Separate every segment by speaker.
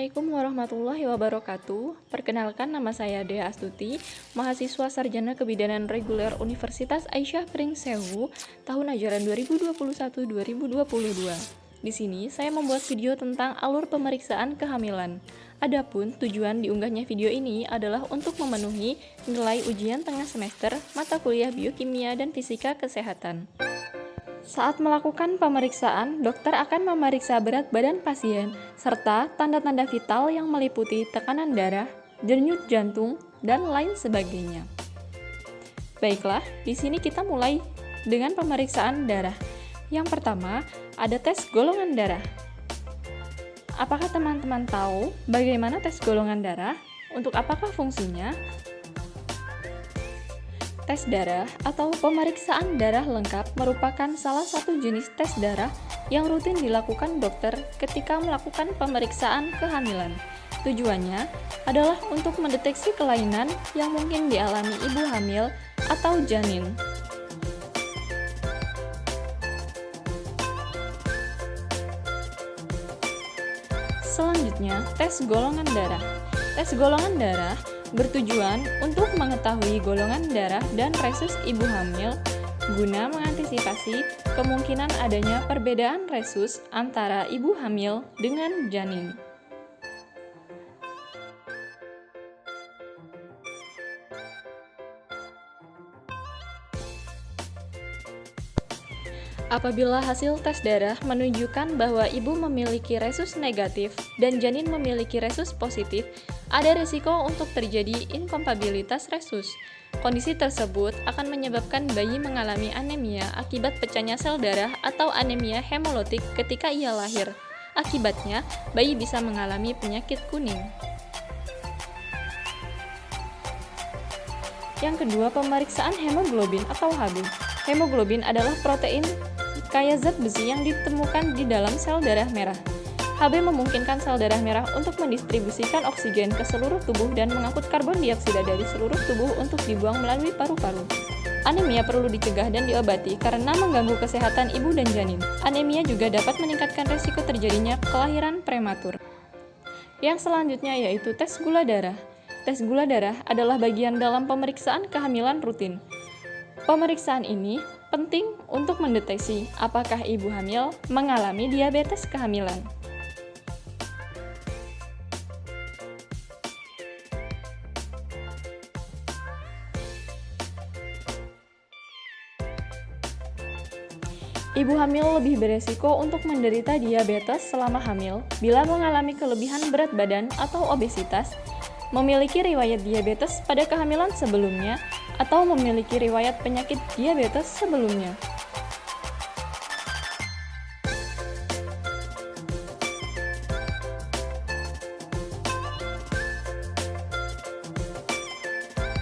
Speaker 1: Assalamualaikum warahmatullahi wabarakatuh. Perkenalkan, nama saya Dea Astuti, mahasiswa Sarjana Kebidanan Reguler Universitas Aisyah Pringsewu, tahun ajaran 2021-2022. Di sini saya membuat video tentang alur pemeriksaan kehamilan. Adapun tujuan diunggahnya video ini adalah untuk memenuhi nilai ujian tengah semester mata kuliah biokimia dan fisika kesehatan. Saat melakukan pemeriksaan, dokter akan memeriksa berat badan pasien, serta tanda-tanda vital yang meliputi tekanan darah, denyut jantung, dan lain sebagainya. Baiklah, di sini kita mulai dengan pemeriksaan darah. Yang pertama, ada tes golongan darah. Apakah teman-teman tahu bagaimana tes golongan darah? Untuk apakah fungsinya? Tes darah atau pemeriksaan darah lengkap merupakan salah satu jenis tes darah yang rutin dilakukan dokter ketika melakukan pemeriksaan kehamilan. Tujuannya adalah untuk mendeteksi kelainan yang mungkin dialami ibu hamil atau janin. Selanjutnya, tes golongan darah. Tes golongan darah bertujuan untuk mengetahui golongan darah dan resus ibu hamil guna mengantisipasi kemungkinan adanya perbedaan resus antara ibu hamil dengan janin. Apabila hasil tes darah menunjukkan bahwa ibu memiliki resus negatif dan janin memiliki resus positif, ada risiko untuk terjadi inkompatibilitas resus. Kondisi tersebut akan menyebabkan bayi mengalami anemia akibat pecahnya sel darah atau anemia hemolitik ketika ia lahir. Akibatnya, bayi bisa mengalami penyakit kuning. Yang kedua, pemeriksaan hemoglobin atau Hb. Hemoglobin adalah protein kaya zat besi yang ditemukan di dalam sel darah merah. Hb memungkinkan sel darah merah untuk mendistribusikan oksigen ke seluruh tubuh dan mengangkut karbon dioksida dari seluruh tubuh untuk dibuang melalui paru-paru. Anemia perlu dicegah dan diobati karena mengganggu kesehatan ibu dan janin. Anemia juga dapat meningkatkan risiko terjadinya kelahiran prematur. Yang selanjutnya yaitu tes gula darah. Tes gula darah adalah bagian dalam pemeriksaan kehamilan rutin. Pemeriksaan ini penting untuk mendeteksi apakah ibu hamil mengalami diabetes kehamilan. Ibu hamil lebih beresiko untuk menderita diabetes selama hamil bila mengalami kelebihan berat badan atau obesitas, memiliki riwayat diabetes pada kehamilan sebelumnya, atau memiliki riwayat penyakit diabetes sebelumnya.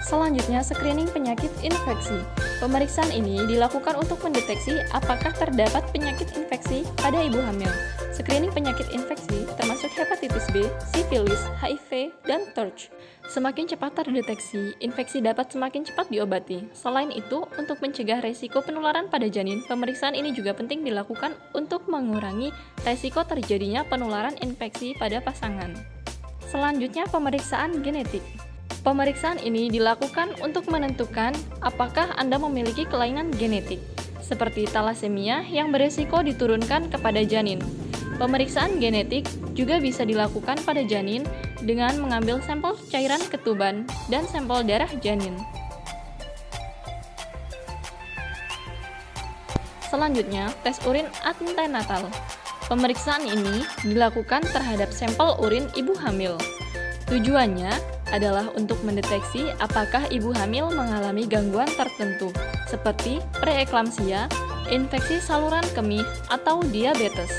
Speaker 1: Selanjutnya, screening penyakit infeksi. Pemeriksaan ini dilakukan untuk mendeteksi apakah terdapat penyakit infeksi pada ibu hamil. Screening penyakit infeksi termasuk hepatitis B, sifilis, HIV, dan TORCH. Semakin cepat terdeteksi, infeksi dapat semakin cepat diobati. Selain itu, untuk mencegah resiko penularan pada janin, pemeriksaan ini juga penting dilakukan untuk mengurangi resiko terjadinya penularan infeksi pada pasangan. Selanjutnya, pemeriksaan genetik. Pemeriksaan ini dilakukan untuk menentukan apakah Anda memiliki kelainan genetik, seperti talasemia yang beresiko diturunkan kepada janin. Pemeriksaan genetik juga bisa dilakukan pada janin dengan mengambil sampel cairan ketuban dan sampel darah janin. Selanjutnya, tes urin antenatal. Pemeriksaan ini dilakukan terhadap sampel urin ibu hamil. Tujuannya adalah untuk mendeteksi apakah ibu hamil mengalami gangguan tertentu, seperti preeklamsia, infeksi saluran kemih, atau diabetes.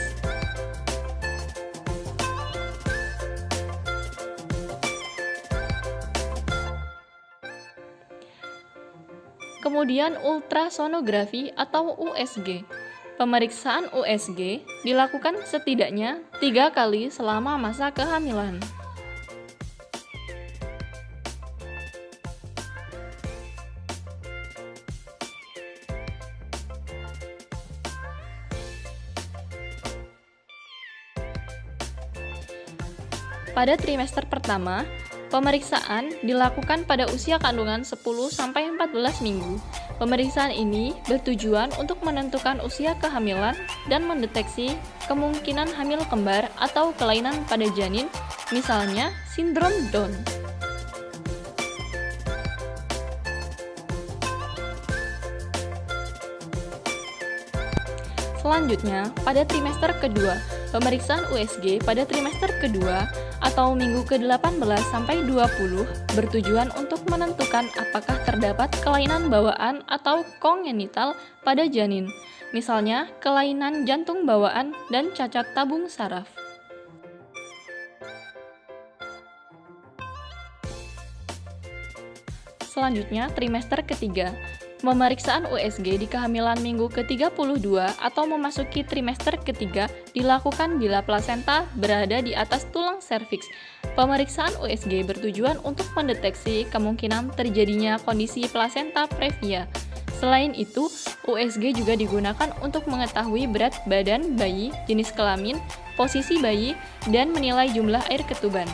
Speaker 1: Kemudian ultrasonografi atau USG. Pemeriksaan USG dilakukan setidaknya 3 kali selama masa kehamilan. Pada trimester pertama, pemeriksaan dilakukan pada usia kandungan 10-14 minggu. Pemeriksaan ini bertujuan untuk menentukan usia kehamilan dan mendeteksi kemungkinan hamil kembar atau kelainan pada janin, misalnya sindrom Down. Selanjutnya, pada trimester kedua, pemeriksaan USG pada trimester kedua atau minggu ke-18 sampai 20 bertujuan untuk menentukan apakah terdapat kelainan bawaan atau kongenital pada janin, misalnya kelainan jantung bawaan dan cacat tabung saraf. Selanjutnya, trimester ketiga. Pemeriksaan USG di kehamilan minggu ke-32 atau memasuki trimester ketiga dilakukan bila plasenta berada di atas tulang serviks. Pemeriksaan USG bertujuan untuk mendeteksi kemungkinan terjadinya kondisi plasenta previa. Selain itu, USG juga digunakan untuk mengetahui berat badan bayi, jenis kelamin, posisi bayi, dan menilai jumlah air ketuban.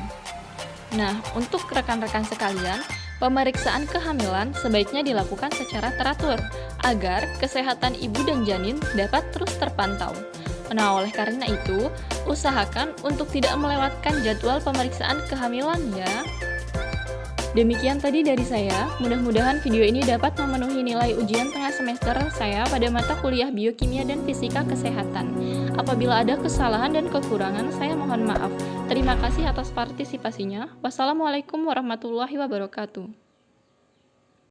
Speaker 1: Nah, untuk rekan-rekan sekalian, pemeriksaan kehamilan sebaiknya dilakukan secara teratur agar kesehatan ibu dan janin dapat terus terpantau. Nah, oleh karena itu, usahakan untuk tidak melewatkan jadwal pemeriksaan kehamilan ya. Demikian tadi dari saya, mudah-mudahan video ini dapat memenuhi nilai ujian tengah semester saya pada mata kuliah Biokimia dan Fisika Kesehatan. Apabila ada kesalahan dan kekurangan, saya mohon maaf. Terima kasih atas partisipasinya. Wassalamualaikum warahmatullahi wabarakatuh.